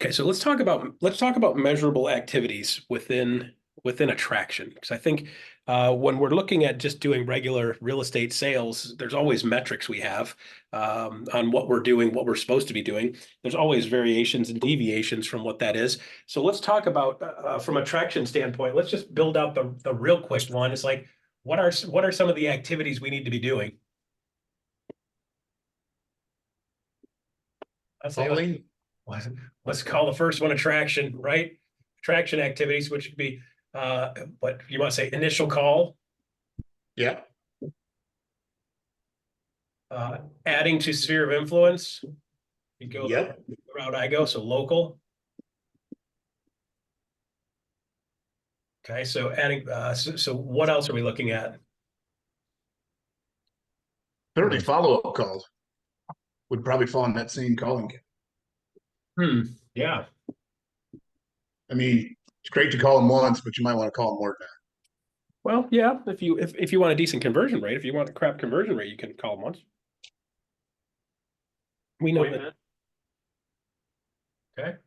Okay, so let's talk about measurable activities within attraction, because I think when we're looking at just doing regular real estate sales, there's always metrics we have on what we're doing, what we're supposed to be doing. There's always variations and deviations from what that is. So let's talk about from a traction standpoint. Let's just build out the real quick one. It's like what are some of the activities we need to be doing? I'd say Calling. let's call the first one attraction, right? Attraction activities, which would be what you want to say, initial call, Yeah. adding to sphere of influence. You go Yep. the route I go, so local. Okay, so adding, so what else are we looking at? Certainly follow-up calls would probably fall in that same calling. Yeah. I mean, it's great to call them once, but you might want to call them more than Well, yeah, if you want a decent conversion rate, if you want a crap conversion rate, you can call them once. We know that. Okay.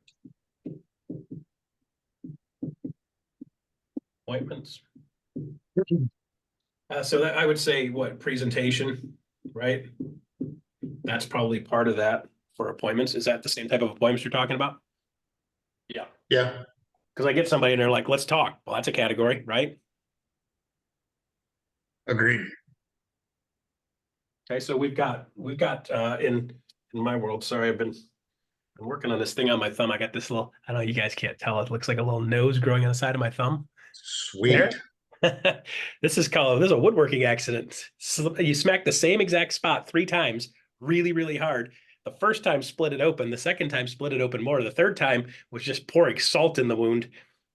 Appointments. So that I would say what presentation, right? That's probably part of that for appointments. Is that the same type of appointments you're talking about? Yeah. that. Yeah. Because I get somebody and they're like, let's talk. Well, that's a category, right? Agreed. Okay, so we've got in my world, sorry, I've been working on this thing on my thumb. I got this little, I know you guys can't tell, it looks like a little nose growing on the side of my thumb. There. Sweet. This is a woodworking accident. You smack the same exact spot 3 times, really, really hard. The first time split it open. The second time split it open more. The third time was just pouring salt in the wound.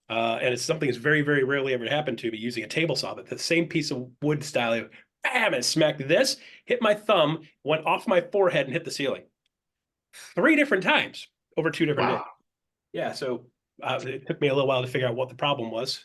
And it's something that's very, very rarely ever happened to me using a table saw. But the same piece of wood style, bam, and smacked this, hit my thumb, went off my forehead and hit the ceiling. 3 different times over 2 different days. Wow. Yeah, so it took me a little while to figure out what the problem was.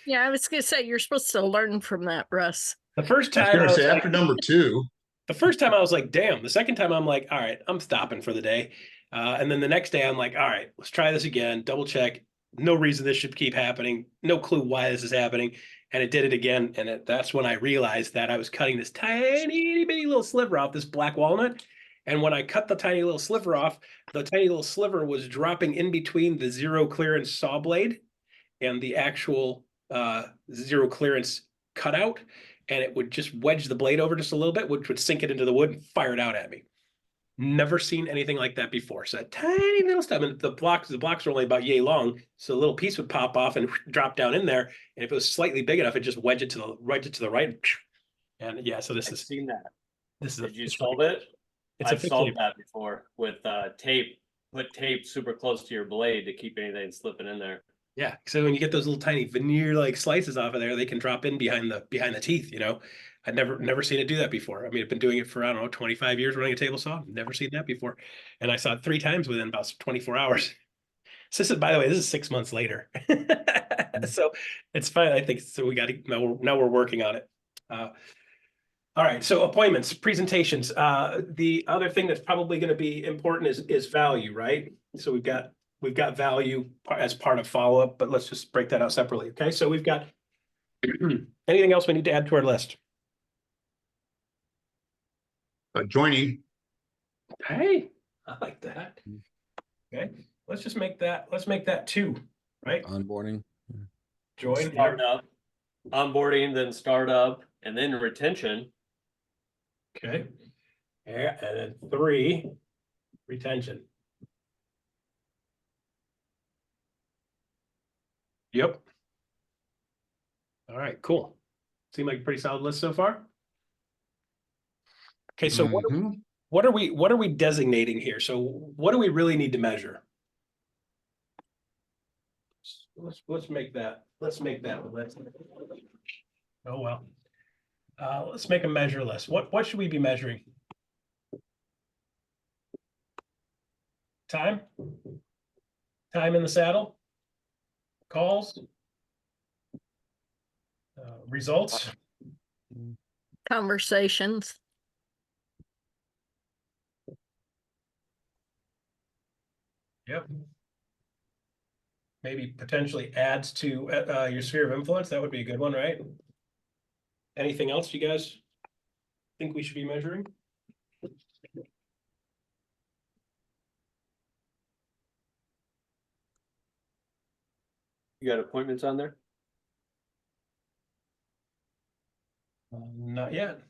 Yeah, I was gonna say you're supposed to learn from that, Russ. The first I was time going I to was say like, after number 2. the first time I was like, damn. The second time I'm like, all right, I'm stopping for the day. And then the next day I'm like, all right, let's try this again, double check. No reason this should keep happening. No clue why this is happening. And it did it again. And that's when I realized that I was cutting this tiny bitty little sliver off this black walnut. And when I cut the tiny little sliver off, the tiny little sliver was dropping in between the zero clearance saw blade and the actual zero clearance cutout, and it would just wedge the blade over just a little bit, which would sink it into the wood and fire it out at me. Never seen anything like that before. So that tiny little stuff, and the blocks are only about yay long, so a little piece would pop off and drop down in there. And if it was slightly big enough, it just wedge it to the right. And yeah, so this I've is seen that. this is Did you solve it? It's I've officially solved that before with tape. Put tape super close to your blade to keep anything slipping in there. Yeah, so when you get those little tiny veneer like slices off of there, they can drop in behind the teeth. I'd never seen it do that before. I mean, I've been doing it for I don't know 25 years running a table saw. Never seen that before, and I saw it 3 times within about 24 hours. So this is, by the way, this is 6 months later, so it's fine. I think so. We got to now we're working on it. All right, so appointments, presentations. The other thing that's probably going to be important is value, right? So we've got value as part of follow-up, but let's just break that out separately. Okay, so we've got anything else we need to add to our list? Joining. Hey, I like that. Okay, let's make that 2, right? Onboarding. Join, Startup, onboarding, then startup, and then retention. okay, and then 3, retention. Yep. All right, cool. Seem like a pretty solid list so far. Okay, so what are we designating here? So what do we really need to measure? Let's make that. Oh well. Let's make a measure list. What should we be measuring? Time? Time in the saddle? Calls? Results? Conversations. Yep. maybe potentially adds to your sphere of influence. That would be a good one, right? Anything else you guys think we should be measuring? You got appointments on there? Not yet.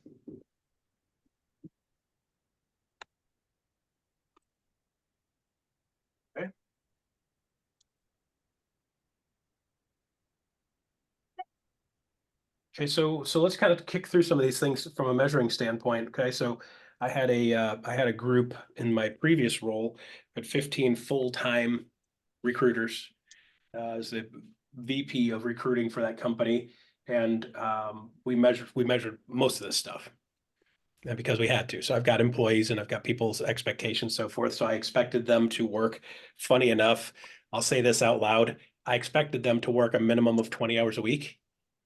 Okay. Okay, so let's kind of kick through some of these things from a measuring standpoint. Okay, so I had a group in my previous role, at 15 full-time recruiters as the VP of recruiting for that company, and we measured most of this stuff. And because we had to. So I've got employees and I've got people's expectations, so forth. So I expected them to work. Funny enough, I'll say this out loud. I expected them to work a minimum of 20 hours a week.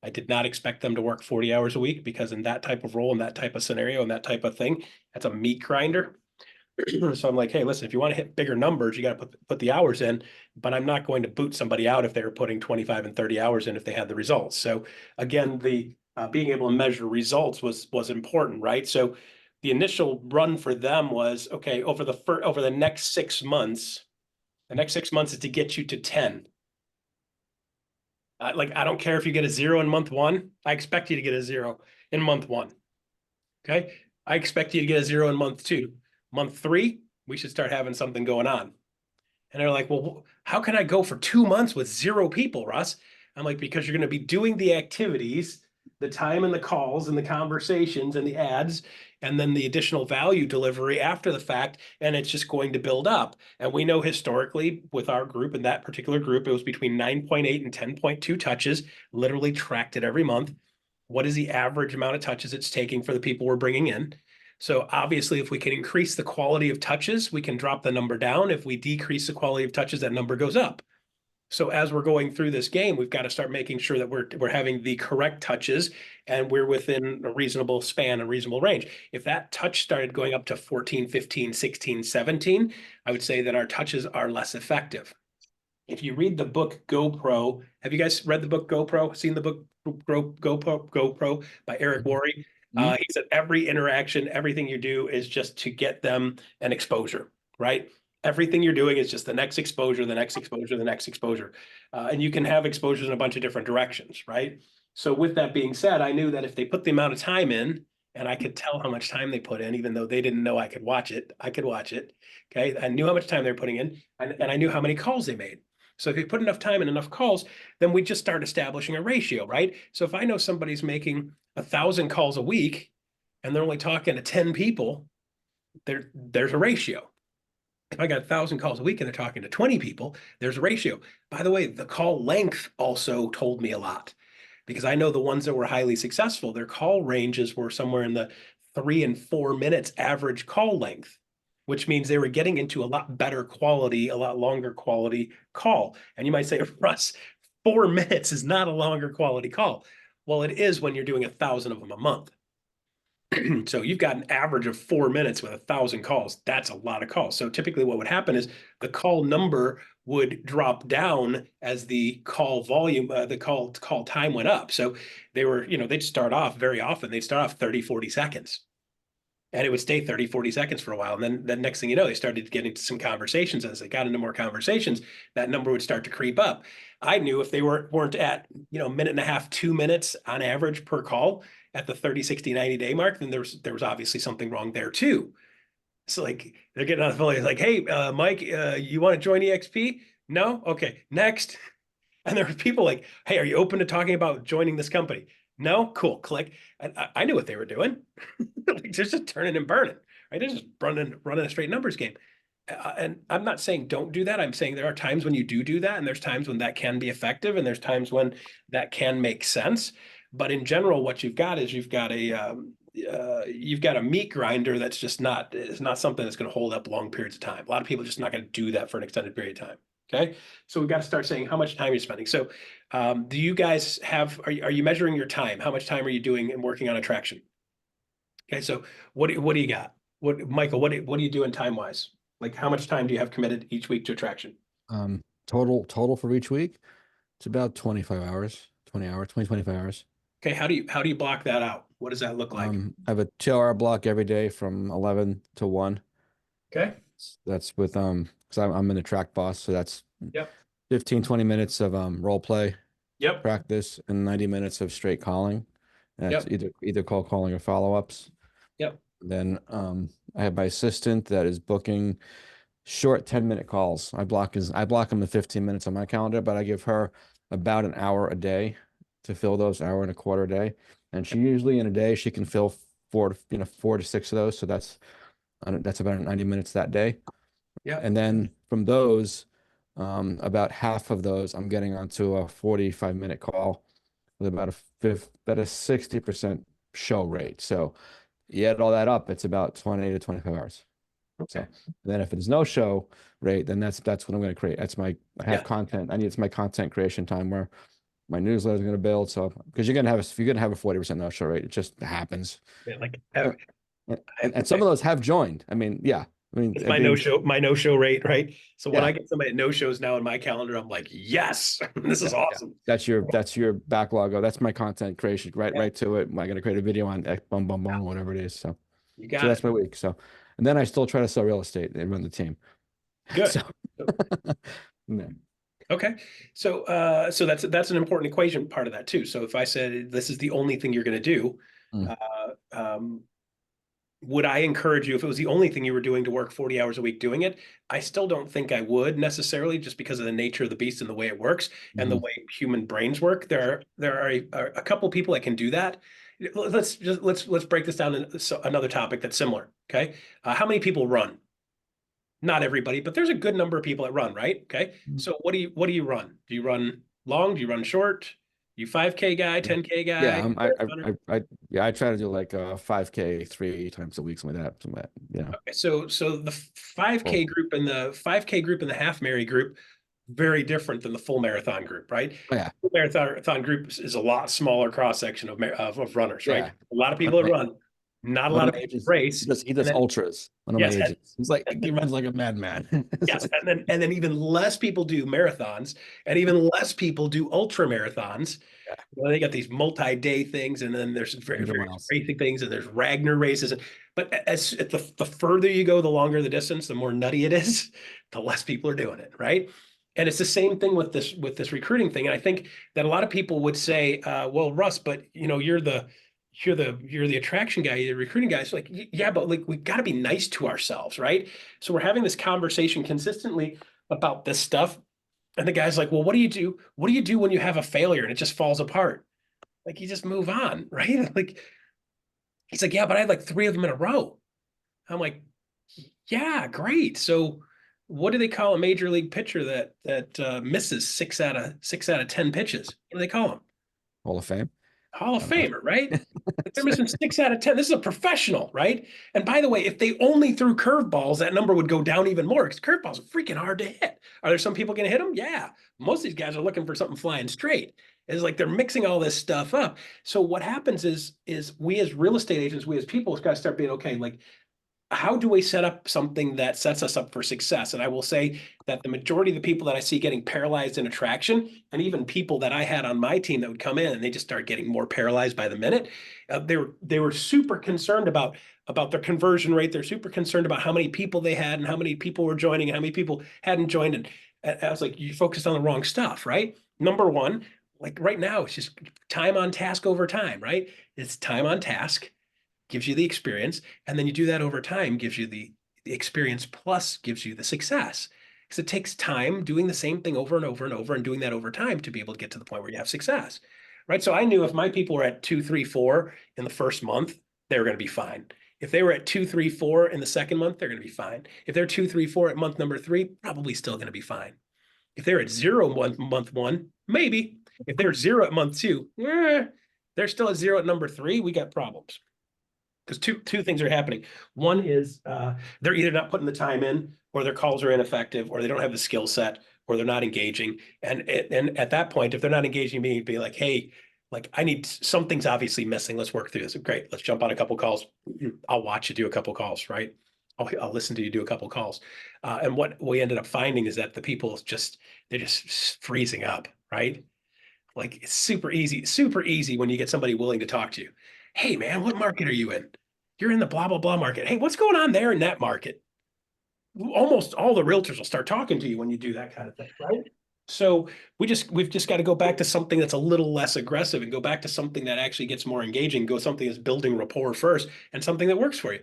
I did not expect them to work 40 hours a week, because in that type of role, in that type of scenario, and that type of thing, that's a meat grinder. So I'm like, hey, listen, if you want to hit bigger numbers, you got to put the hours in, but I'm not going to boot somebody out if they were putting 25 and 30 hours in if they had the results. So again, the being able to measure results was important, right? So the initial run for them was, okay, over the next 6 months, the next 6 months is to get you to 10. Like, I don't care if you get a 0 in month 1. I expect you to get a 0 in month 1. Okay. I expect you to get a 0 in month 2. Month 3, we should start having something going on. And they're like, well, how can I go for 2 months with 0 people, Russ? I'm like, because you're going to be doing the activities, the time and the calls and the conversations and the ads, and then the additional value delivery after the fact. And it's just going to build up. And we know historically with our group, in that particular group, it was between 9.8 and 10.2 touches, literally tracked it every month. What is the average amount of touches it's taking for the people we're bringing in? So obviously, if we can increase the quality of touches, we can drop the number down. If we decrease the quality of touches, that number goes up. So as we're going through this game, we've got to start making sure that we're having the correct touches and we're within a reasonable span, a reasonable range. If that touch started going up to 14, 15, 16, 17, I would say that our touches are less effective. If you read the book GoPro, have you guys read the book GoPro? Seen the book GoPro by Eric Worre? He said every interaction, everything you do is just to get them an exposure, right? Everything you're doing is just the next exposure, the next exposure, the next exposure. And you can have exposures in a bunch of different directions, right? So with that being said, I knew that if they put the amount of time in, and I could tell how much time they put in, even though they didn't know I could watch it, I could watch it. Okay. I knew how much time they were putting in, and I knew how many calls they made. So if you put enough time and enough calls, then we just start establishing a ratio, right? So if I know somebody's making 1,000 calls a week and they're only talking to 10 people, there's a ratio. If I got 1,000 calls a week and they're talking to 20 people, there's a ratio. By the way, the call length also told me a lot, because I know the ones that were highly successful, their call ranges were somewhere in the 3 and 4 minutes average call length, which means they were getting into a lot better quality, a lot longer quality call. And you might say, Russ, 4 minutes is not a longer quality call. Well, it is when you're doing 1,000 of them a month. So you've got an average of 4 minutes with 1,000 calls. That's a lot of calls. So typically what would happen is the call number would drop down as the call volume, the call time went up. So they were, they'd start off very often, they'd start off 30, 40 seconds. And it would stay 30, 40 seconds for a while. And then the next thing you know, they started to get into some conversations. As they got into more conversations, that number would start to creep up. I knew if they weren't at, minute and a half, 2 minutes on average per call at the 30, 60, 90 day mark, then there was obviously something wrong there too. So like they're getting on the phone, like, hey, Mike, you want to join EXP? No? Okay, next. And there were people like, hey, are you open to talking about joining this company? No? Cool, click. And I knew what they were doing. Like, they're just turning and burning, right? They're just running a straight numbers game. And I'm not saying don't do that. I'm saying there are times when you do that, and there's times when that can be effective, and there's times when that can make sense. But in general, what you've got is you've got a meat grinder that's just not something that's going to hold up long periods of time. A lot of people are just not going to do that for an extended period of time. Okay, so we've got to start saying how much time you're spending. So, do you guys have? Are you measuring your time? How much time are you doing and working on attraction? Okay, so what do you got? Michael? What are you doing time wise? Like, how much time do you have committed each week to attraction? total for each week, it's about 25 hours, 25 hours. Okay, how do you block that out? What does that look like? I have a 2 hour block every day from 11 to 1. Okay. That's with because I'm in the track boss, so that's Yep. 15, 20 minutes of role play Yep. practice and 90 minutes of straight calling. That's Yep. either call calling or follow-ups. Yep. Then I have my assistant that is booking short 10-minute calls. I block them the 15 minutes on my calendar, but I give her about an hour a day to fill those, hour and a quarter a day. And she usually in a day she can fill 4 to 6 of those. So that's about 90 minutes that day. Yeah. And then from those, about half of those I'm getting onto a 45-minute call with about a 60% show rate. So you add all that up, it's about 20 to 25 hours. Okay. So then if there's no show rate, then that's what I'm going to create. I have Yeah. content. It's my content creation time where my newsletter is going to build. So because you're going to have a 40% no show rate, it just happens. Yeah, like And some of those have joined. I mean, yeah. it's my no show rate, right? So when Yeah. I get somebody at no shows now in my calendar, I'm like, yes, this is awesome. That's your backlog. Oh, that's my content creation. Right to it. Am I going to create a video on X, boom, boom, boom, whatever it is. So that's my week. So, and then I still try to sell real estate and run the team. Good. So, yeah. Okay. So that's an important equation part of that too. So if I said this is the only thing you're going to do, would I encourage you, if it was the only thing you were doing, to work 40 hours a week doing it? I still don't think I would necessarily, just because of the nature of the beast and the way it works and the way human brains work. There are a couple of people that can do that. Let's break this down into another topic that's similar. Okay. How many people run? Not everybody, but there's a good number of people that run, right? Okay. So what do you run? Do you run long? Do you run short? You 5K guy, 10K guy? Yeah, I try to do like 5K 3 times a week, something like that. Yeah. Okay, so the 5K group and the half Mary group, very different than the full marathon group, right? Oh, yeah. The marathon group is a lot smaller cross section of runners, right? Yeah. A lot of people that run, not a lot of people race. He does ultras. One of my agents. He's like, he runs like a madman. Yes, and then even less people do marathons, and even less people do ultra marathons. Yeah. Well, they got these multi-day things, and then there's very racing things, and there's Ragnar races. But as the further you go, the longer the distance, the more nutty it is, the less people are doing it, right? And it's the same thing with this recruiting thing. And I think that a lot of people would say, well, Russ, but you're the attraction guy, you're the recruiting guy. It's like, yeah, but like we got to be nice to ourselves, right? So we're having this conversation consistently about this stuff. And the guy's like, well, what do you do? What do you do when you have a failure and it just falls apart? Like, you just move on, right? Like, he's like, yeah, but I had like 3 of them in a row. I'm like, yeah, great. So what do they call a major league pitcher that misses 6 out of 10 pitches? What do they call him? Hall of Fame. Hall of Famer, right? They're missing 6 out of 10. This is a professional, right? And by the way, if they only threw curveballs, that number would go down even more, because curveballs are freaking hard to hit. Are there some people going to hit them? Yeah. Most of these guys are looking for something flying straight. It's like they're mixing all this stuff up. So what happens is we as real estate agents, we as people, got to start being, okay, like, how do we set up something that sets us up for success? And I will say that the majority of the people that I see getting paralyzed in attraction, and even people that I had on my team that would come in and they just start getting more paralyzed by the minute, they were super concerned about their conversion rate. They're super concerned about how many people they had and how many people were joining and how many people hadn't joined. And I was like, you focused on the wrong stuff, right? Number one, like right now, it's just time on task over time, right? It's time on task. Gives you the experience, and then you do that over time, gives you the experience plus gives you the success. Because it takes time doing the same thing over and over and over and doing that over time to be able to get to the point where you have success, right? So I knew if my people were at 2, 3, 4 in the first month, they were going to be fine. If they were at 2, 3, 4 in the second month, they're going to be fine. If they're 2, 3, 4 at month number 3, probably still going to be fine. If they're at 0 month 1, maybe. If they're 0 at month 2, they're still at 0 at number 3, we got problems. Because two things are happening. One is they're either not putting the time in, or their calls are ineffective, or they don't have the skill set, or they're not engaging. And at that point, if they're not engaging me, be like, hey, like something's obviously missing. Let's work through this. Great. Let's jump on a couple calls. I'll watch you do a couple calls, right? I'll listen to you do a couple calls. And what we ended up finding is that the people they're just freezing up, right? Like it's super easy when you get somebody willing to talk to you. Hey man, what market are you in? You're in the blah, blah, blah market. Hey, what's going on there in that market? Almost all the realtors will start talking to you when you do that kind of thing, right? So we've just got to go back to something that's a little less aggressive and go back to something that actually gets more engaging, go something that's building rapport first and something that works for you.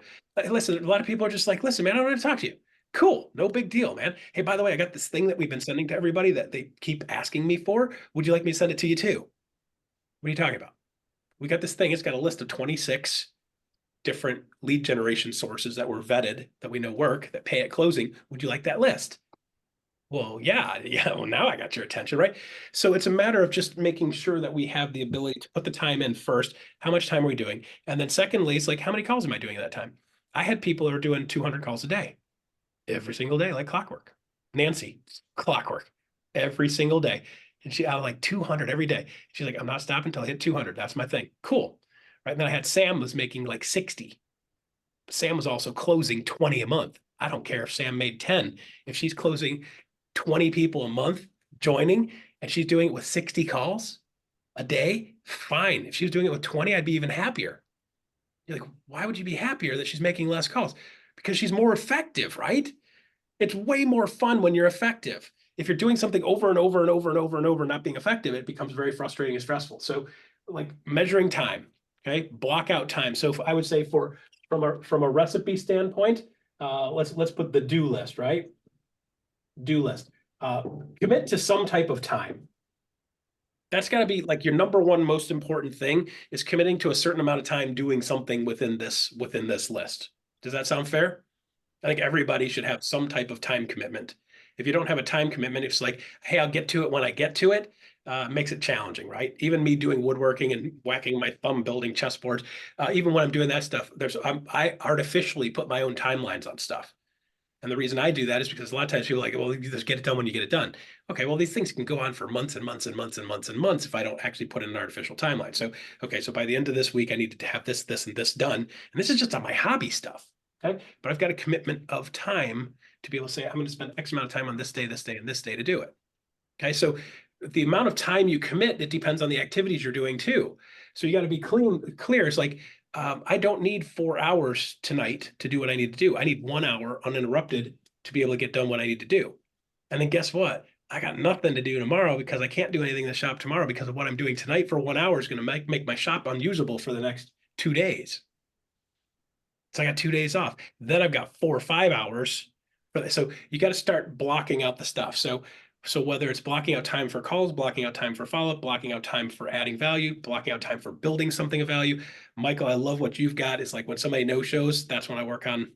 Listen, a lot of people are just like, listen, man, I don't want to talk to you. Cool, no big deal, man. Hey, by the way, I got this thing that we've been sending to everybody that they keep asking me for. Would you like me to send it to you too? What are you talking about? We got this thing, it's got a list of 26 different lead generation sources that were vetted, that we know work, that pay at closing. Would you like that list? Well, yeah. Well, now I got your attention, right? So it's a matter of just making sure that we have the ability to put the time in first. How much time are we doing? And then secondly, it's like, how many calls am I doing at that time? I had people who are doing 200 calls a day, every single day, like clockwork. Nancy, clockwork, every single day. And she out like 200 every day. She's like, I'm not stopping until I hit 200. That's my thing. Cool. Right. And then I had Sam was making like 60. Sam was also closing 20 a month. I don't care if Sam made 10. If she's closing 20 people a month joining and she's doing it with 60 calls a day, fine. If she was doing it with 20, I'd be even happier. You're like, why would you be happier that she's making less calls? Because she's more effective, right? It's way more fun when you're effective. If you're doing something over and over and over and over and over, not being effective, it becomes very frustrating and stressful. So like measuring time, okay, block out time. So I would say from a recipe standpoint, let's put the do list, right? Do list. Commit to some type of time. That's got to be like your number one most important thing is committing to a certain amount of time doing something within this list. Does that sound fair? I think everybody should have some type of time commitment. If you don't have a time commitment, it's like, hey, I'll get to it when I get to it. Makes it challenging, right? Even me doing woodworking and whacking my thumb building chessboards, even when I'm doing that stuff, I artificially put my own timelines on stuff. And the reason I do that is because a lot of times people are like, well, you just get it done when you get it done. Okay, well, these things can go on for months and months and months and months and months if I don't actually put in an artificial timeline. So, okay, so by the end of this week, I need to have this, this, and this done. And this is just on my hobby stuff. Okay, but I've got a commitment of time to be able to say, I'm going to spend X amount of time on this day, and this day to do it. Okay, so the amount of time you commit, it depends on the activities you're doing too. So you got to be clear. It's like, I don't need 4 hours tonight to do what I need to do. I need 1 hour uninterrupted to be able to get done what I need to do. And then guess what? I got nothing to do tomorrow because I can't do anything in the shop tomorrow because of what I'm doing tonight for 1 hour is going to make my shop unusable for the next 2 days. So I got 2 days off. Then I've got 4 or 5 hours. So you got to start blocking out the stuff. So whether it's blocking out time for calls, blocking out time for follow-up, blocking out time for adding value, blocking out time for building something of value. Michael, I love what you've got. It's like when somebody no-shows, that's when I work on,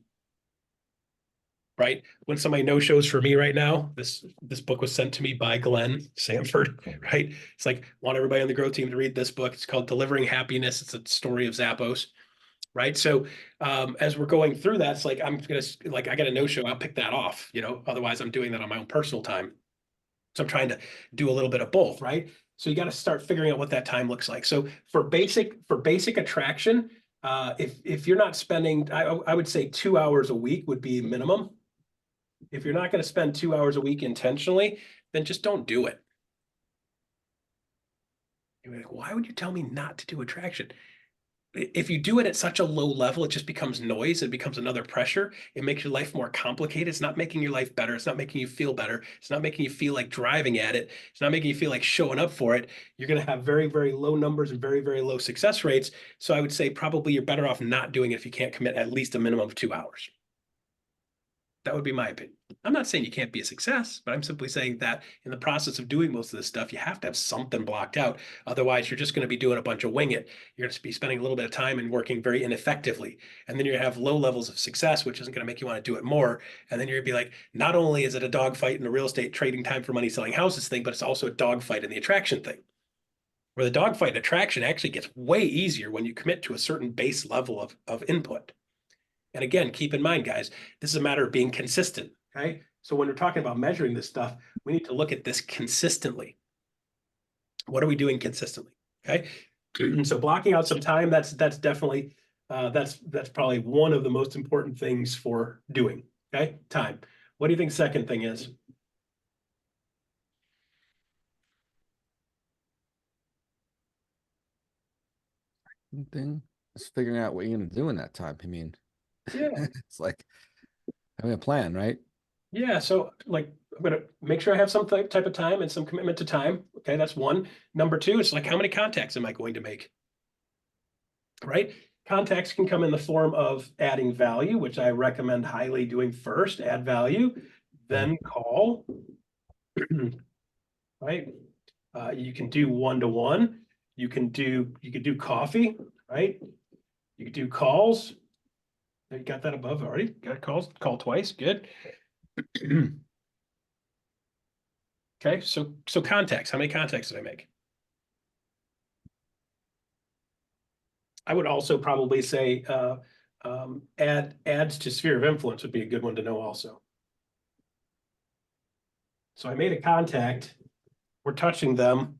right? When somebody no-shows for me right now, this book was sent to me by Glenn Sanford, right? It's like, want everybody on the growth team to read this book. It's called Delivering Happiness. It's a story of Zappos, right? So as we're going through that, it's like, I got a no-show, I'll pick that off, otherwise I'm doing that on my own personal time. So I'm trying to do a little bit of both, right? So you got to start figuring out what that time looks like. So for basic attraction, if you're not spending, I would say 2 hours a week would be minimum. If you're not going to spend 2 hours a week intentionally, then just don't do it. You're like, why would you tell me not to do attraction? If you do it at such a low level, it just becomes noise. It becomes another pressure. It makes your life more complicated. It's not making your life better. It's not making you feel better. It's not making you feel like driving at it. It's not making you feel like showing up for it. You're going to have very, very low numbers and very, very low success rates. So I would say probably you're better off not doing it if you can't commit at least a minimum of 2 hours. That would be my opinion. I'm not saying you can't be a success, but I'm simply saying that in the process of doing most of this stuff, you have to have something blocked out. Otherwise, you're just going to be doing a bunch of wing it. You're going to be spending a little bit of time and working very ineffectively. And then you're going to have low levels of success, which isn't going to make you want to do it more. And then you're going to be like, not only is it a dogfight in the real estate trading time for money selling houses thing, but it's also a dogfight in the attraction thing. Where the dogfight attraction actually gets way easier when you commit to a certain base level of input. And again, keep in mind, guys, this is a matter of being consistent, okay? So when we're talking about measuring this stuff, we need to look at this consistently. What are we doing consistently, okay? So blocking out some time, that's definitely That's probably one of the most important things for doing. Okay, time. What do you think the second thing is? Thing is figuring out what you're gonna do in that time. I mean, Yeah. it's like having a plan, right? Yeah, so like I'm gonna make sure I have some type of time and some commitment to time. Okay, that's one. Number two, it's like how many contacts am I going to make? Right? Contacts can come in the form of adding value, which I recommend highly doing first, add value, then call. Right? You can do one-to-one. You can do coffee, right? You can do calls. You got that above already. Got calls, call twice. Good. Okay, so contacts. How many contacts did I make? I would also probably say adds to sphere of influence would be a good one to know also. So I made a contact. We're touching them.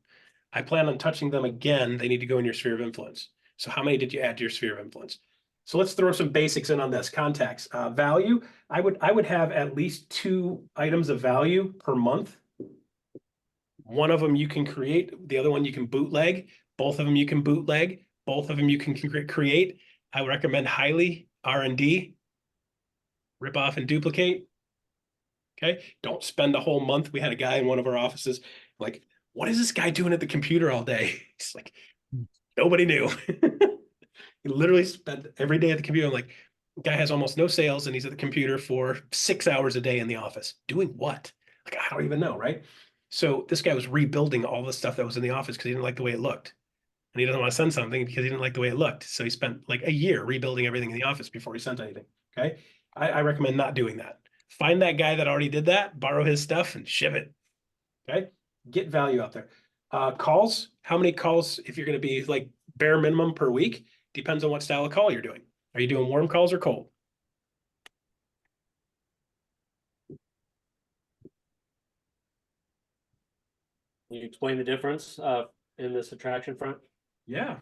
I plan on touching them again. They need to go in your sphere of influence. So how many did you add to your sphere of influence? So let's throw some basics in on this. Contacts. Value. I would have at least 2 items of value per month. One of them you can create. The other one you can bootleg. Both of them you can bootleg. Both of them you can create. I would recommend highly R&D. Rip off and duplicate. Okay. Don't spend a whole month. We had a guy in one of our offices like, what is this guy doing at the computer all day? It's like, nobody knew. He literally spent every day at the computer. I'm like, the guy has almost no sales and he's at the computer for 6 hours a day in the office. Doing what? Like, I don't even know, right? So this guy was rebuilding all the stuff that was in the office because he didn't like the way it looked. And he doesn't want to send something because he didn't like the way it looked. So he spent like a year rebuilding everything in the office before he sent anything. Okay. I recommend not doing that. Find that guy that already did that, borrow his stuff and ship it. Okay. Get value out there. Calls. How many calls, if you're going to be like bare minimum per week, depends on what style of call you're doing. Are you doing warm calls or cold? Can you explain the difference in this attraction front? Yeah.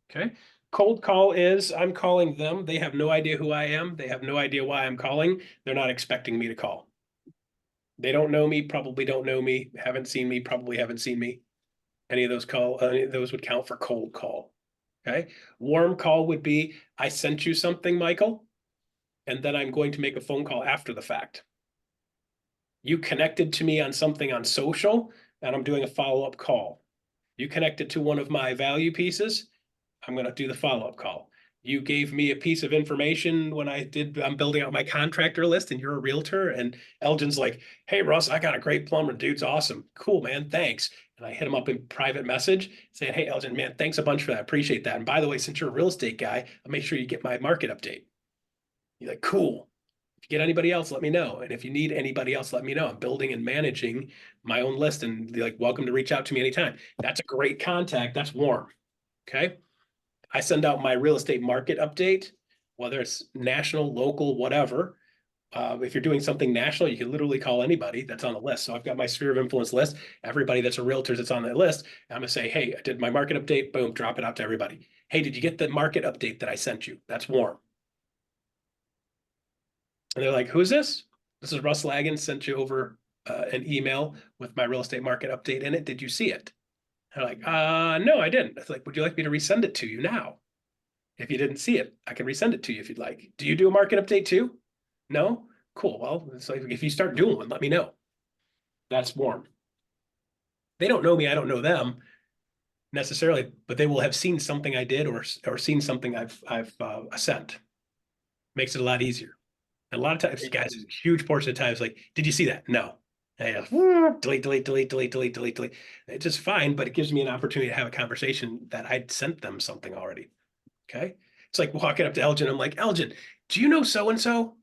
Okay. Cold call is I'm calling them. They have no idea who I am. They have no idea why I'm calling. They're not expecting me to call. They don't know me, probably don't know me, haven't seen me, probably haven't seen me. Any of those would count for cold call. Okay. Warm call would be I sent you something, Michael, and then I'm going to make a phone call after the fact. You connected to me on something on social, and I'm doing a follow-up call. You connected to one of my value pieces, I'm going to do the follow-up call. You gave me a piece of information when I'm building out my contractor list and you're a realtor. And Elgin's like, hey, Russ, I got a great plumber. Dude's awesome. Cool, man. Thanks. And I hit him up in private message saying, hey, Elgin, man, thanks a bunch for that. Appreciate that. And by the way, since you're a real estate guy, I'll make sure you get my market update. You're like, cool. If you get anybody else, let me know. And if you need anybody else, let me know. I'm building and managing my own list and they're like, welcome to reach out to me anytime. That's a great contact. That's warm. Okay. I send out my real estate market update, whether it's national, local, whatever. If you're doing something national, you can literally call anybody that's on the list. So I've got my sphere of influence list. Everybody that's a realtor that's on that list, I'm going to say, hey, I did my market update. Boom, drop it out to everybody. Hey, did you get the market update that I sent you? That's warm. And they're like, who's this? This is Russ Lagan, sent you over an email with my real estate market update in it. Did you see it? They're like, no, I didn't. It's like, would you like me to resend it to you now? If you didn't see it, I can resend it to you if you'd like. Do you do a market update too? No? Cool. Well, it's like if you start doing one, let me know. That's warm. They don't know me, I don't know them necessarily, but they will have seen something I did or seen something I've sent. Makes it a lot easier. And a lot of times, guys, a huge portion of times, like, did you see that? No. Delete, delete, delete, delete, delete, delete, delete. It's just fine, but it gives me an opportunity to have a conversation that I'd sent them something already. Okay. It's like walking up to Elgin. I'm like, Elgin, do you know so-and-so?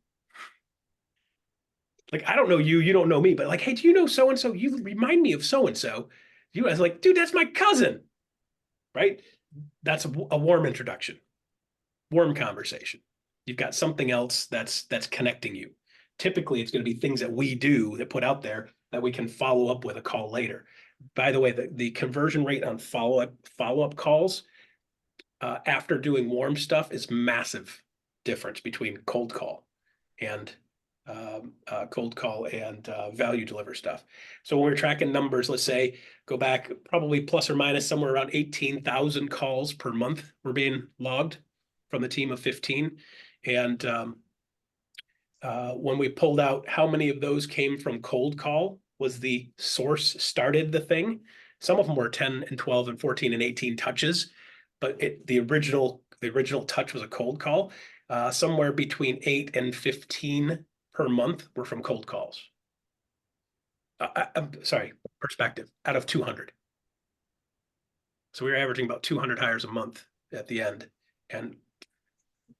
Like, I don't know you, you don't know me, but like, hey, do you know so-and-so? You remind me of so-and-so. I was like, dude, that's my cousin. Right? That's a warm introduction, warm conversation. You've got something else that's connecting you. Typically, it's going to be things that we do that put out there that we can follow up with a call later. By the way, the conversion rate on follow-up calls after doing warm stuff is massive difference between cold call and value deliver stuff. So when we're tracking numbers, let's say go back probably plus or minus somewhere around 18,000 calls per month were being logged from the team of 15. And when we pulled out how many of those came from cold call was the source started the thing. Some of them were 10 and 12 and 14 and 18 touches, but the original touch was a cold call. Somewhere between 8 and 15 per month were from cold calls. I'm sorry, perspective, out of 200. So we were averaging about 200 hires a month at the end, and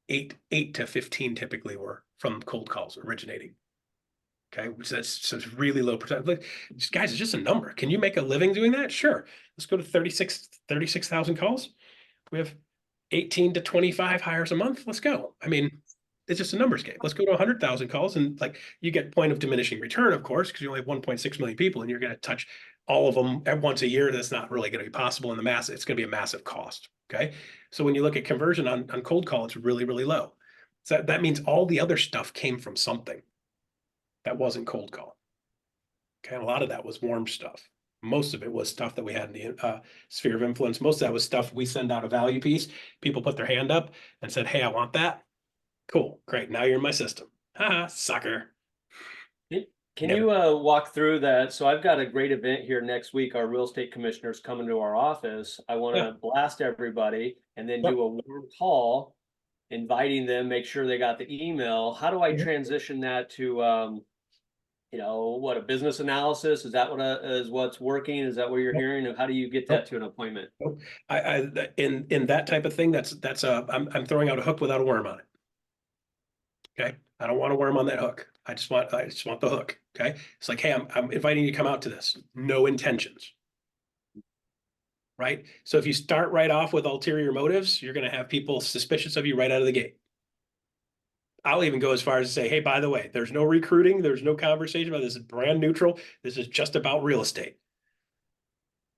8 to 15 typically were from cold calls originating. Okay, which that's really low percent. Guys, it's just a number. Can you make a living doing that? Sure. Let's go to 36,000 calls. We have 18 to 25 hires a month. Let's go. I mean, it's just a numbers game. Let's go to 100,000 calls, and like you get point of diminishing return, of course, because you only have 1.6 million people, and you're going to touch all of them at once a year. That's not really going to be possible in the mass. It's going to be a massive cost. Okay, so when you look at conversion on cold call, it's really, really low. So that means all the other stuff came from something that wasn't cold call. Okay, and a lot of that was warm stuff. Most of it was stuff that we had in the sphere of influence. Most of that was stuff we send out a value piece. People put their hand up and said, hey, I want that. Cool, great. Now you're in my system. Haha, sucker. Can you walk through that? So I've got a great event here next week. Our real estate commissioner's coming to our office. I want to blast everybody and then do a warm call, inviting them, make sure they got the email. How do I transition that to, you know, what, a business analysis? Is that what is what's working? Is that what you're hearing? How do you get that to an appointment? In that type of thing, I'm throwing out a hook without a worm on it. Okay, I don't want a worm on that hook. I just want the hook. Okay, it's like, hey, I'm inviting you to come out to this. No intentions. Right. So if you start right off with ulterior motives, you're going to have people suspicious of you right out of the gate. I'll even go as far as to say, hey, by the way, there's no recruiting. There's no conversation about this. This is brand neutral. This is just about real estate.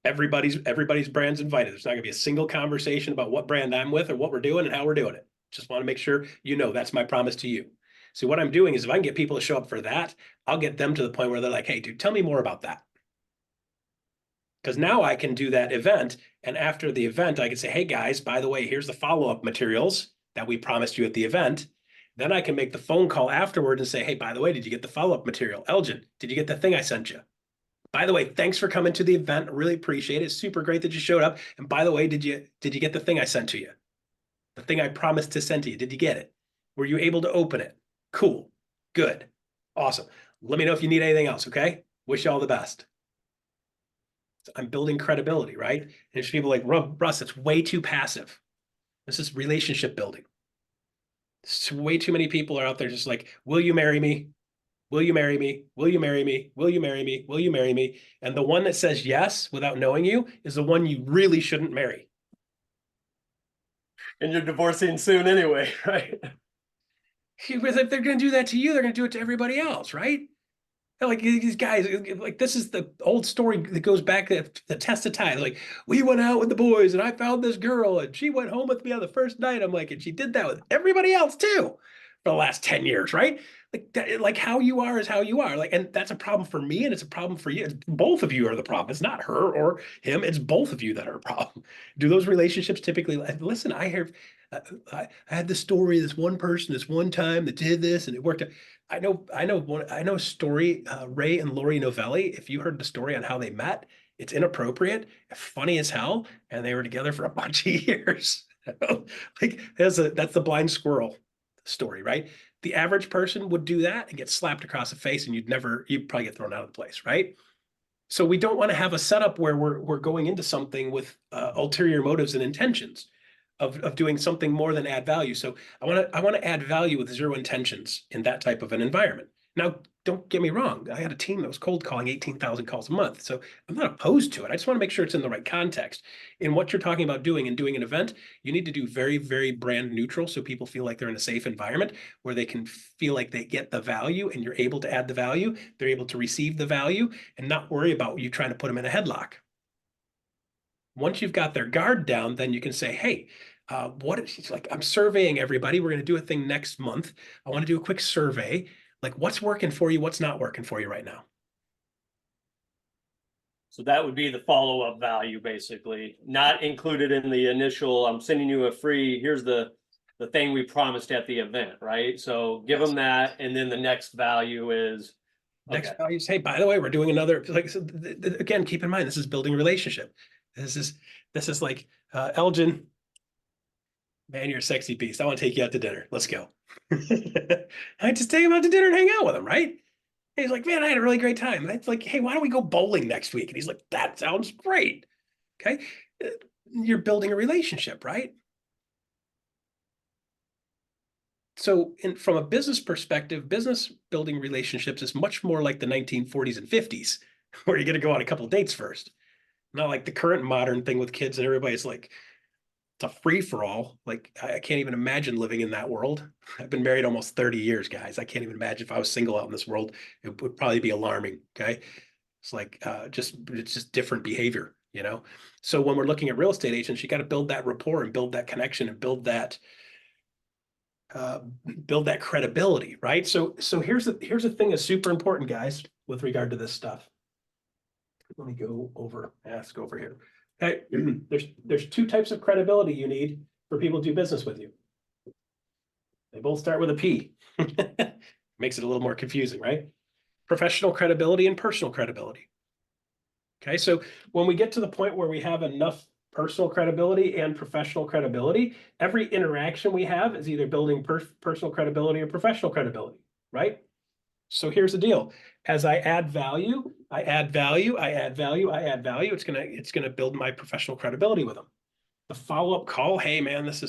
Everybody's brand's invited. There's not going to be a single conversation about what brand I'm with or what we're doing and how we're doing it. Just want to make sure you know that's my promise to you. So what I'm doing is if I can get people to show up for that, I'll get them to the point where they're like, hey, dude, tell me more about that. Because now I can do that event. And after the event, I can say, hey, guys, by the way, here's the follow-up materials that we promised you at the event. Then I can make the phone call afterward and say, hey, by the way, did you get the follow-up material? Elgin, did you get the thing I sent you? By the way, thanks for coming to the event. I really appreciate it. It's super great that you showed up. And by the way, did you get the thing I sent to you? The thing I promised to send to you. Did you get it? Were you able to open it? Cool. Good. Awesome. Let me know if you need anything else, okay? Wish you all the best. So I'm building credibility, right? And there's people like, Russ, it's way too passive. This is relationship building. So way too many people are out there just like, will you marry me? Will you marry me? Will you marry me? Will you marry me? Will you marry me? And the one that says yes without knowing you is the one you really shouldn't marry. And you're divorcing soon anyway, right? Because if they're going to do that to you, they're going to do it to everybody else, right? Like these guys, like this is the old story that goes back to the test of time. Like, we went out with the boys and I found this girl and she went home with me on the first night. I'm like, and she did that with everybody else too for the last 10 years, right? Like how you are is how you are. Like, and that's a problem for me and it's a problem for you. It's, both of you are the problem. It's not her or him. It's both of you that are a problem. Do those relationships typically, listen, I had this story, this one person, this one time that did this and it worked out. I know a story, Ray and Lori Novelli. If you heard the story on how they met, it's inappropriate, funny as hell, and they were together for a bunch of years. Like that's the blind squirrel story, right? The average person would do that and get slapped across the face, and you'd probably get thrown out of the place, right? So we don't want to have a setup where we're going into something with ulterior motives and intentions of doing something more than add value. So I want to add value with zero intentions in that type of an environment. Now, don't get me wrong. I had a team that was cold calling 18,000 calls a month. So I'm not opposed to it. I just want to make sure it's in the right context. In what you're talking about doing and doing an event, you need to do very, very brand neutral so people feel like they're in a safe environment where they can feel like they get the value and you're able to add the value. They're able to receive the value and not worry about you trying to put them in a headlock. Once you've got their guard down, then you can say, hey, She's like, I'm surveying everybody. We're going to do a thing next month. I want to do a quick survey. Like, what's working for you? What's not working for you right now? So that would be the follow-up value, basically, not included in the initial, I'm sending you a free, here's the thing we promised at the event, right? So give them that, and then the next value is Next okay. value is, hey, by the way, we're doing another, like, so again, keep in mind, this is building a relationship. This is like, Elgin, man, you're a sexy beast. I want to take you out to dinner. Let's go. I just take him out to dinner and hang out with him, right? And he's like, man, I had a really great time. And it's like, hey, why don't we go bowling next week? And he's like, that sounds great. Okay. You're building a relationship, right? So from a business perspective, business building relationships is much more like the 1940s and 50s, where you're going to go on a couple of dates first. Not like the current modern thing with kids and everybody's like, it's a free for all. Like, I can't even imagine living in that world. I've been married almost 30 years, guys. I can't even imagine if I was single out in this world. It would probably be alarming. Okay. It's like, it's just different behavior, you know? So when we're looking at real estate agents, you got to build that rapport and build that connection and build that credibility, right? So here's the thing that's super important, guys, with regard to this stuff. Let me ask over here. Okay, there's two types of credibility you need for people to do business with you. They both start with a P. Makes it a little more confusing, right? Professional credibility and personal credibility. Okay, so when we get to the point where we have enough personal credibility and professional credibility, every interaction we have is either building personal credibility or professional credibility, right? So here's the deal. As I add value, I add value, I add value, I add value. It's gonna build my professional credibility with them. The follow-up call, hey man, this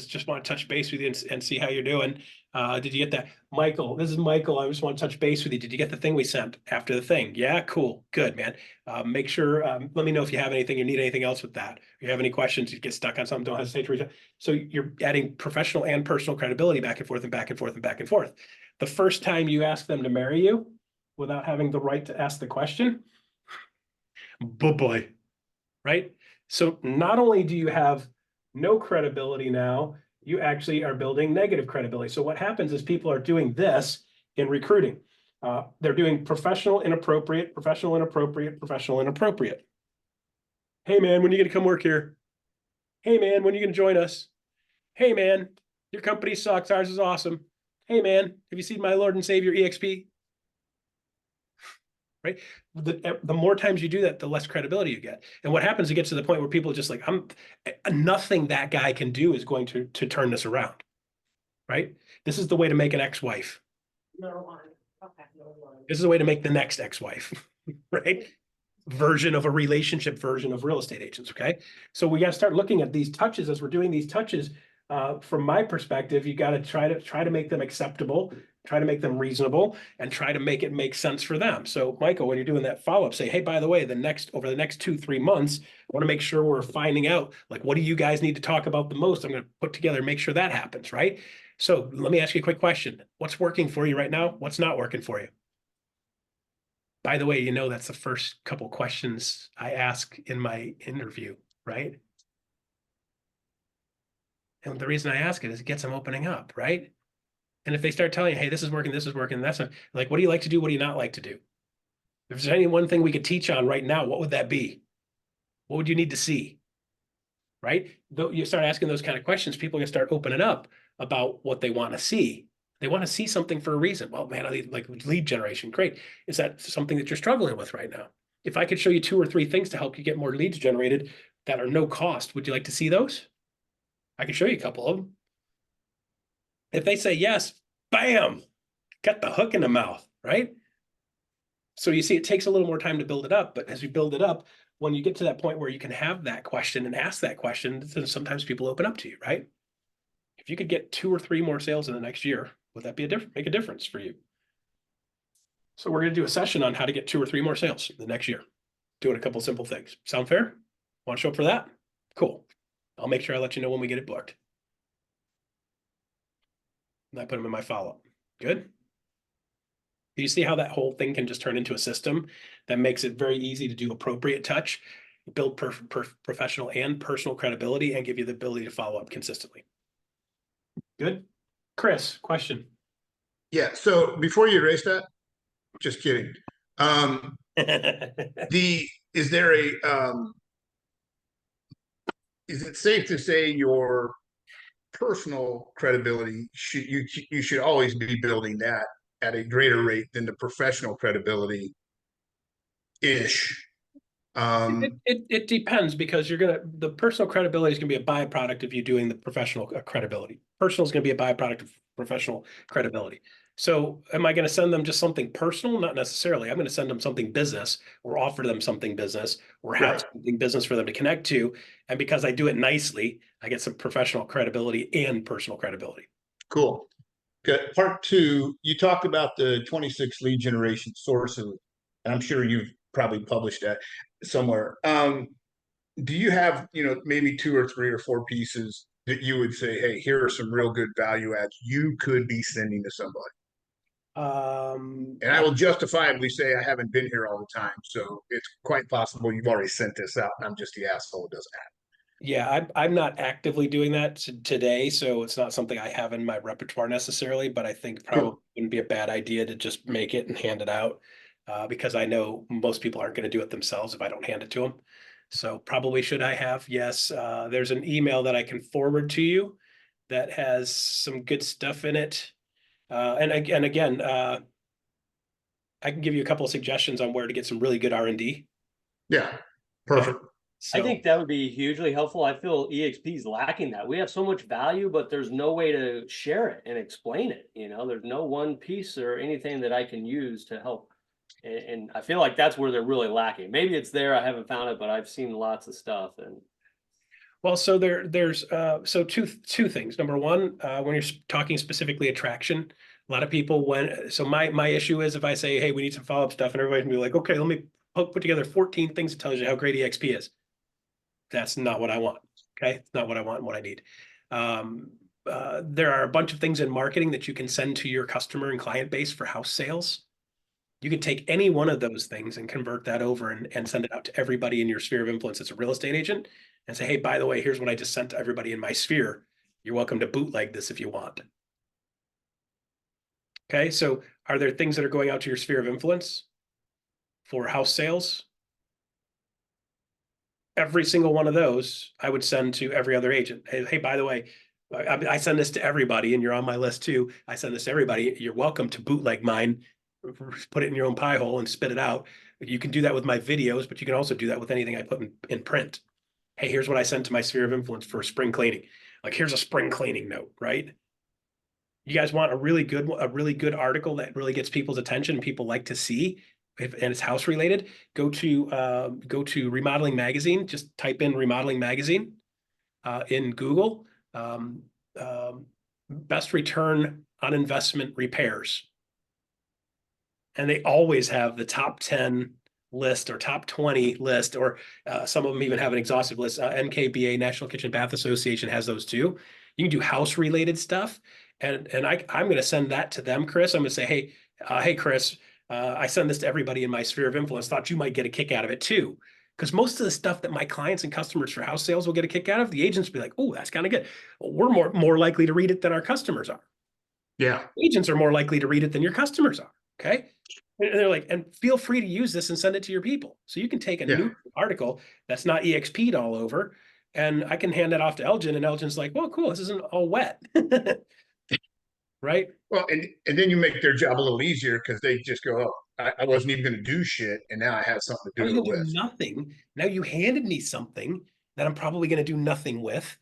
just want to touch base with you and see how you're doing. Did you get that? Michael, this is Michael. I just want to touch base with you. Did you get the thing we sent after the thing? Yeah, cool, good, man. Make sure, let me know if you have anything, you need anything else with that. If you have any questions, you get stuck on something, don't hesitate to reach out. So you're adding professional and personal credibility back and forth and back and forth and back and forth. The first time you ask them to marry you without having the right to ask the question, boy, right? So not only do you have no credibility now, you actually are building negative credibility. So what happens is people are doing this in recruiting. They're doing professional, inappropriate, professional, inappropriate, professional, inappropriate. Hey man, when are you going to come work here? Hey man, when are you going to join us? Hey man, your company sucks. Ours is awesome. Hey man, have you seen my Lord and Savior EXP? Right? The more times you do that, the less credibility you get. And what happens, it gets to the point where people are just like, nothing that guy can do is going to turn this around. Right? This is the way to make an ex-wife. This is the way to make the next ex-wife, right? Version of a relationship version of real estate agents. Okay. So we got to start looking at these touches as we're doing these touches. From my perspective, you got to try to make them acceptable, try to make them reasonable, and try to make it make sense for them. So Michael, when you're doing that follow-up, say, hey, by the way, over the next 2-3 months, I want to make sure we're finding out, like, what do you guys need to talk about the most? I'm going to put together, make sure that happens, right? So let me ask you a quick question. What's working for you right now? What's not working for you? By the way, you know, that's the first couple questions I ask in my interview, right? And the reason I ask it is it gets them opening up, right? And if they start telling you, hey, this is working, that's not, like, what do you like to do? What do you not like to do? If there's any one thing we could teach on right now, what would that be? What would you need to see? Right? Though you start asking those kind of questions, people are gonna start opening up about what they want to see. They want to see something for a reason. Well, man, I like lead generation. Great. Is that something that you're struggling with right now? If I could show you 2 or 3 things to help you get more leads generated that are no cost, would you like to see those? I can show you a couple of them. If they say yes, bam, got the hook in the mouth, right? So you see, it takes a little more time to build it up, but as you build it up, when you get to that point where you can have that question and ask that question, then sometimes people open up to you, right? If you could get 2 or 3 more sales in the next year, would that be make a difference for you? So we're going to do a session on how to get 2 or 3 more sales in the next year, doing a couple simple things. Sound fair? Want to show up for that? Cool. I'll make sure I let you know when we get it booked. And I put them in my follow-up. Good. You see how that whole thing can just turn into a system that makes it very easy to do appropriate touch. build professional and personal credibility, and give you the ability to follow up consistently. Good. Chris, question. Yeah. So before you erase that, just kidding. Is there is it safe to say your personal credibility you should always be building that at a greater rate than the professional credibility ish? It depends, because the personal credibility is gonna be a byproduct of you doing the professional credibility. Personal is gonna be a byproduct of professional credibility. So am I gonna send them just something personal? Not necessarily. I'm gonna send them something business, or offer them something business, or have Right. something business for them to connect to. And because I do it nicely, I get some professional credibility and personal credibility. Cool. Good. Part two, you talked about the 26 lead generation sources, and I'm sure you've probably published that somewhere. Do you have, maybe 2 or 3 or 4 pieces that you would say, hey, here are some real good value adds you could be sending to somebody? And I will justifiably say I haven't been here all the time, so it's quite possible you've already sent this out, and I'm just the asshole who doesn't have Yeah, I'm not actively doing that today, so it's not something I have in my repertoire necessarily, but I think it. probably Cool. wouldn't be a bad idea to just make it and hand it out, because I know most people aren't going to do it themselves if I don't hand it to them. So probably should I have? Yes. There's an email that I can forward to you that has some good stuff in it. And again, I can give you a couple of suggestions on where to get some really good R&D. Yeah, perfect. I So think that would be hugely helpful. I feel EXP is lacking that. We have so much value, but there's no way to share it and explain it. There's no one piece or anything that I can use to help. And I feel like that's where they're really lacking. Maybe it's there. I haven't found it, but I've seen lots of stuff. And well, so there's so two things. Number one, when you're talking specifically attraction, a lot of people so my issue is if I say, hey, we need some follow-up stuff, and everybody can be like, okay, let me put together 14 things that tells you how great EXP is. That's not what I want. Okay, it's not what I want and what I need. There are a bunch of things in marketing that you can send to your customer and client base for house sales. You can take any one of those things and convert that over and send it out to everybody in your sphere of influence as a real estate agent, and say, hey, by the way, here's what I just sent to everybody in my sphere. You're welcome to bootleg this if you want. Okay, so are there things that are going out to your sphere of influence for house sales? Every single one of those I would send to every other agent. Hey, by the way, I send this to everybody, and you're on my list too. I send this to everybody. You're welcome to bootleg mine, put it in your own pie hole and spit it out. You can do that with my videos, but you can also do that with anything I put in print. Hey, here's what I sent to my sphere of influence for spring cleaning. Like, here's a spring cleaning note, right? You guys want a really good article that really gets people's attention, people like to see, and it's house related, go to Remodeling Magazine. Just type in Remodeling Magazine in Google. Best return on investment repairs, and they always have the top 10 list or top 20 list, or some of them even have an exhaustive list. NKBA, National Kitchen Bath Association, has those too. You can do house related stuff, and I'm going to send that to them, Chris. I'm going to say, hey, Chris, I send this to everybody in my sphere of influence. Thought you might get a kick out of it too. Because most of the stuff that my clients and customers for house sales will get a kick out of, the agents will be like, oh, that's kind of good. Well, we're more likely to read it than our customers are. Yeah. Agents are more likely to read it than your customers are. Okay. And they're like, and feel free to use this and send it to your people. So you can take a new article that's not EXP'd all over, and I can hand that off to Elgin, and Elgin's like, well, cool, this isn't all wet. Right? Well, and then you make their job a little easier because they just go, oh, I wasn't even going to do shit, and now I have something to I do was it going to with. do nothing. Now you handed me something that I'm probably going to do nothing with,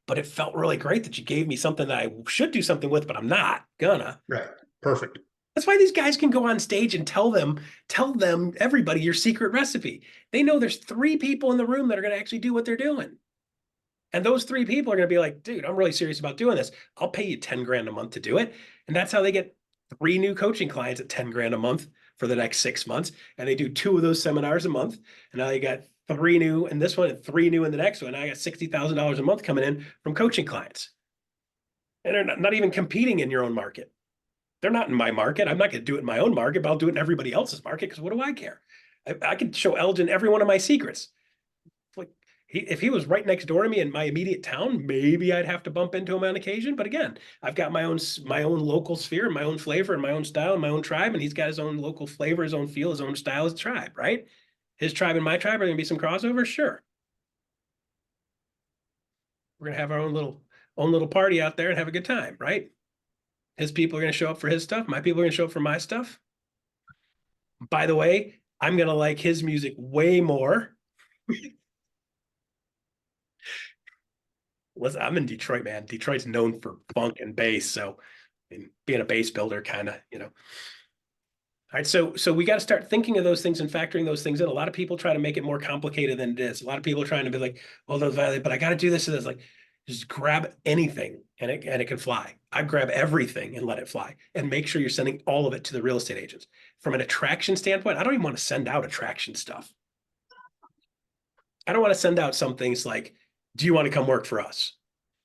but it felt really great that you gave me something that I should do something with, but I'm not gonna. Right. Perfect. That's why these guys can go on stage and tell them, everybody, your secret recipe. They know there's 3 people in the room that are going to actually do what they're doing. And those 3 people are going to be like, dude, I'm really serious about doing this. I'll pay you 10 grand a month to do it. And that's how they get 3 new coaching clients at 10 grand a month for the next 6 months. And they do 2 of those seminars a month. And now you got 3 new in this one and 3 new in the next one. I got $60,000 a month coming in from coaching clients. And they're not even competing in your own market. They're not in my market. I'm not going to do it in my own market, but I'll do it in everybody else's market, because what do I care? I can show Elgin every one of my secrets. If he was right next door to me in my immediate town, maybe I'd have to bump into him on occasion. But again, I've got my own local sphere, my own flavor, and my own style, and my own tribe, and he's got his own local flavor, his own feel, his own style, his tribe, right? His tribe and my tribe are going to be some crossover, sure. We're going to have our own little party out there and have a good time, right? His people are going to show up for his stuff. My people are going to show up for my stuff. By the way, I'm going to like his music way more. Listen, I'm in Detroit, man. Detroit's known for funk and bass. So being a bass builder, kind of, All right. So we got to start thinking of those things and factoring those things in. A lot of people try to make it more complicated than it is. A lot of people are trying to be like, well, but I got to do this and this. Like, just grab anything and it can fly. I grab everything and let it fly, and make sure you're sending all of it to the real estate agents. From an attraction standpoint, I don't even want to send out attraction stuff. I don't want to send out some things like, do you want to come work for us?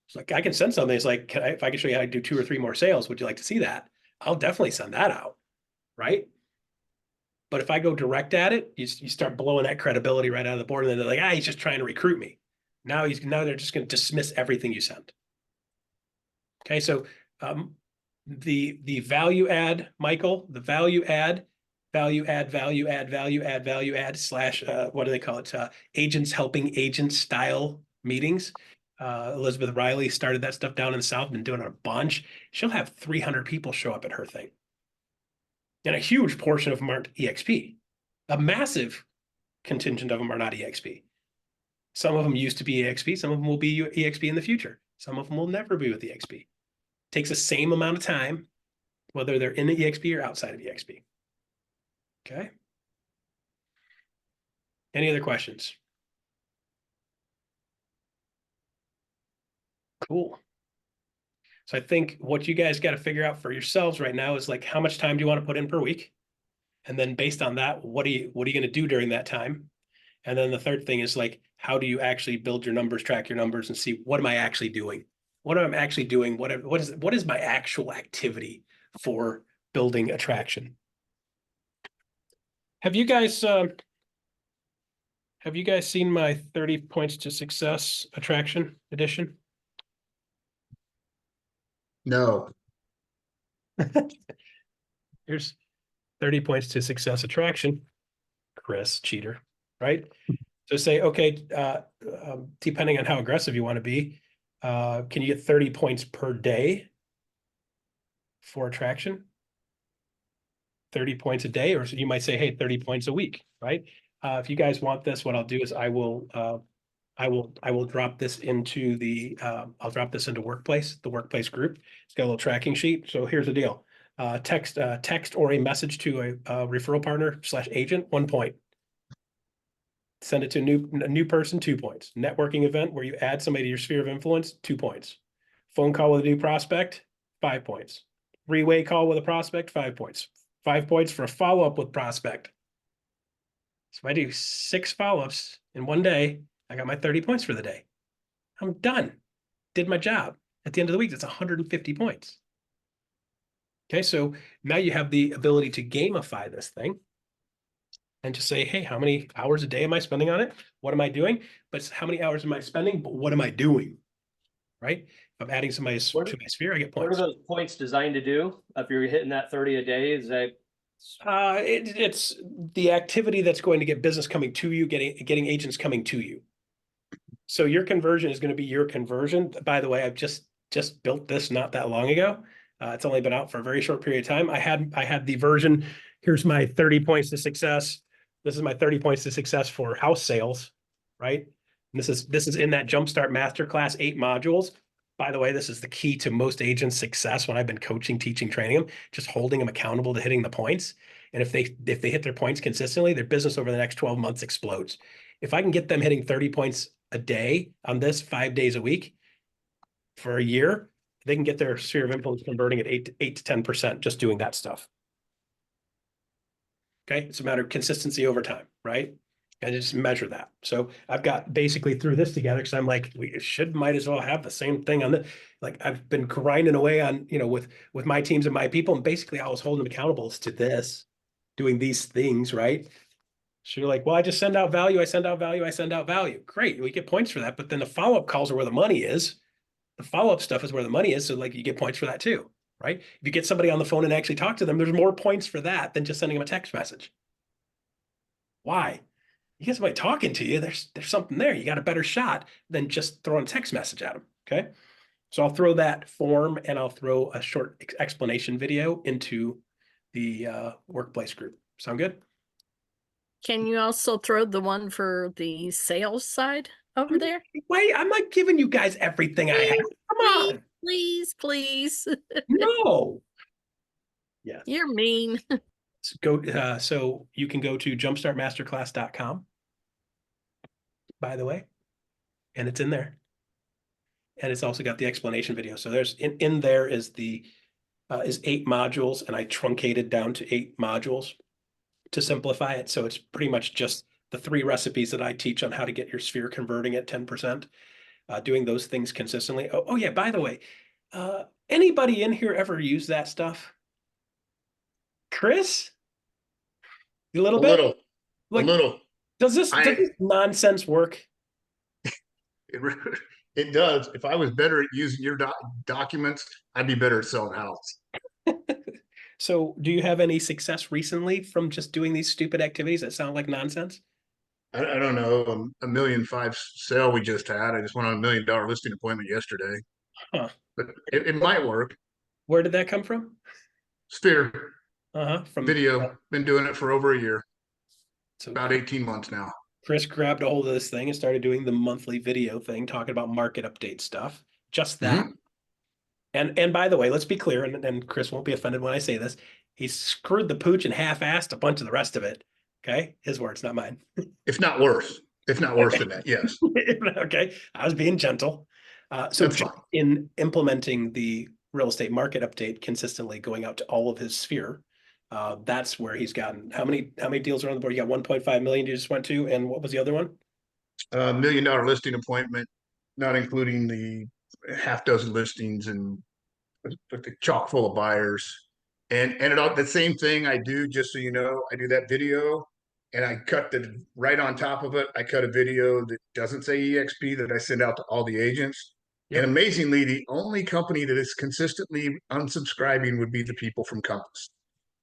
It's like, I can send something. It's like, if I can show you how to do 2 or 3 more sales, would you like to see that? I'll definitely send that out, right? But if I go direct at it, you start blowing that credibility right out of the board, and then they're like, he's just trying to recruit me. Now they're just going to dismiss everything you send. Okay, so the value add, Michael, the value add slash what do they call it? Agents helping agents style meetings. Elizabeth Riley started that stuff down in the South, been doing it a bunch. She'll have 300 people show up at her thing. And a huge portion of them aren't EXP. A massive contingent of them are not EXP. Some of them used to be EXP. Some of them will be EXP in the future. Some of them will never be with EXP. Takes the same amount of time, whether they're in the EXP or outside of EXP. Okay. Any other questions? Cool. So I think what you guys got to figure out for yourselves right now is like, how much time do you want to put in per week? And then based on that, what are you going to do during that time? And then the third thing is like, how do you actually build your numbers, track your numbers, and see what am I actually doing? What am I actually doing? What is my actual activity for building attraction? Have you guys seen my 30 points to success attraction edition? No. Here's 30 points to success attraction. Chris, cheater, right? So say, okay, depending on how aggressive you want to be, can you get 30 points per day for attraction? 30 points a day, or you might say, hey, 30 points a week, right? If you guys want this, what I'll do is I will drop this into I'll drop this into Workplace, the Workplace group. It's got a little tracking sheet. So here's the deal. Text or a message to a referral partner / agent, 1 point. Send it to a new person, 2 points. Networking event where you add somebody to your sphere of influence, 2 points. Phone call with a new prospect, 5 points. Three-way call with a prospect, 5 points. 5 points for a follow-up with prospect. So if I do 6 follow-ups in one day, I got my 30 points for the day. I'm done. Did my job. At the end of the week, that's 150 points. Okay, so now you have the ability to gamify this thing and just say, hey, how many hours a day am I spending on it? What am I doing? But how many hours am I spending? But what am I doing? Right? If I'm adding somebody to my sphere, I get points. What are those points designed to do? If you're hitting that 30 a day, is that? It's the activity that's going to get business coming to you, getting agents coming to you. So your conversion is going to be your conversion. By the way, I've just built this not that long ago. It's only been out for a very short period of time. I had the version. Here's my 30 points to success. This is my 30 points to success for house sales, right? And this is in that Jumpstart Masterclass 8 modules. By the way, this is the key to most agents' success when I've been coaching, teaching, training them, just holding them accountable to hitting the points. And if they hit their points consistently, their business over the next 12 months explodes. If I can get them hitting 30 points a day on this 5 days a week for a year, they can get their sphere of influence converting at 8 to 10% just doing that stuff. Okay, it's a matter of consistency over time, right? And just measure that. So I've got basically threw this together because I'm like, we might as well have the same thing on the, like I've been grinding away on, with my teams and my people. And basically I was holding them accountable to this, doing these things, right? So you're like, well, I just send out value, I send out value, I send out value. Great, we get points for that. But then the follow-up calls are where the money is. The follow-up stuff is where the money is. So like you get points for that too, right? If you get somebody on the phone and actually talk to them, there's more points for that than just sending them a text message. Why? You get somebody talking to you, there's something there. You got a better shot than just throwing a text message at them. Okay. So I'll throw that form and I'll throw a short explanation video into the workplace group. Sound good? Can you also throw the one for the sales side over there? Wait, I'm not giving you guys everything I have. Come on. Please, please. No. Yes. You're mean. So you can go to jumpstartmasterclass.com, by the way, and it's in there. And it's also got the explanation video. So there's in there is the is 8 modules, and I truncated down to 8 modules to simplify it. So it's pretty much just the 3 recipes that I teach on how to get your sphere converting at 10%, doing those things consistently. Oh yeah, by the way, anybody in here ever use that stuff? Chris? A little A bit? little, Like, a little. does this nonsense work? It does. If I was better at using your documents, I'd be better at selling houses. So do you have any success recently from just doing these stupid activities that sound like nonsense? I don't know, a $1.5 million sale we just had. I just went on $1 million listing appointment yesterday, Huh. but it might work. Where did that come from? Sphere From video. Been doing it for over a year, So about 18 months now. Chris grabbed a hold of this thing and started doing the monthly video thing, talking about market update stuff. Just that. And by the way, let's be clear, and Chris won't be offended when I say this. He screwed the pooch and half-assed a bunch of the rest of it. Okay, his words, not mine. If not worse. If not worse than that, yes. Okay, I was being gentle. So That's fine. in implementing the real estate market update consistently, going out to all of his sphere, that's where he's gotten how many deals are on the board? You got 1.5 million you just went to, and what was the other one? $1 million listing appointment, not including the half dozen listings and the chock full of buyers. And the same thing I do, just so you know, I do that video and I cut right on top of it. I cut a video that doesn't say EXP that I send out to all the agents. Yep. And amazingly, the only company that is consistently unsubscribing would be the people from Compass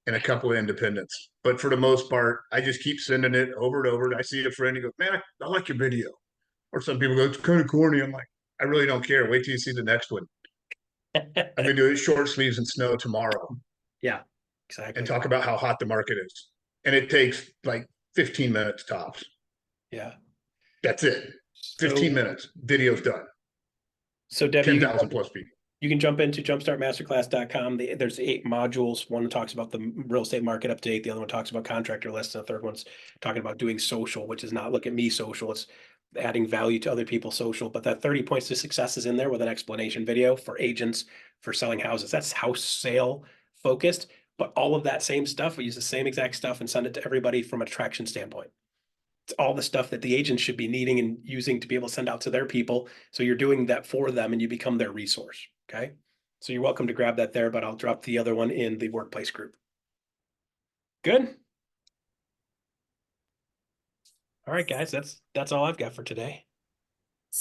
and a couple of independents. But for the most part, I just keep sending it over and over. And I see a friend, he goes, man, I like your video. Or some people go, it's kind of corny. I'm like, I really don't care. Wait till you see the next one. I'm going to do it short sleeves and snow tomorrow. Yeah, exactly. And talk about how hot the market is. And it takes like 15 minutes tops. Yeah. That's it. 15 minutes. Video's done. So Debbie, 10,000 plus people. You can jump into jumpstartmasterclass.com. There's 8 modules. One talks about the real estate market update. The other one talks about contractor lists. The third one's talking about doing social, which is not look at me social. It's adding value to other people's social. But that 30 points to success is in there with an explanation video for agents for selling houses. That's house sale focused. But all of that same stuff, we use the same exact stuff and send it to everybody from a traction standpoint. It's all the stuff that the agents should be needing and using to be able to send out to their people. So you're doing that for them and you become their resource. Okay. So you're welcome to grab that there, but I'll drop the other one in the workplace group. Good. All right, guys, that's all I've got for today.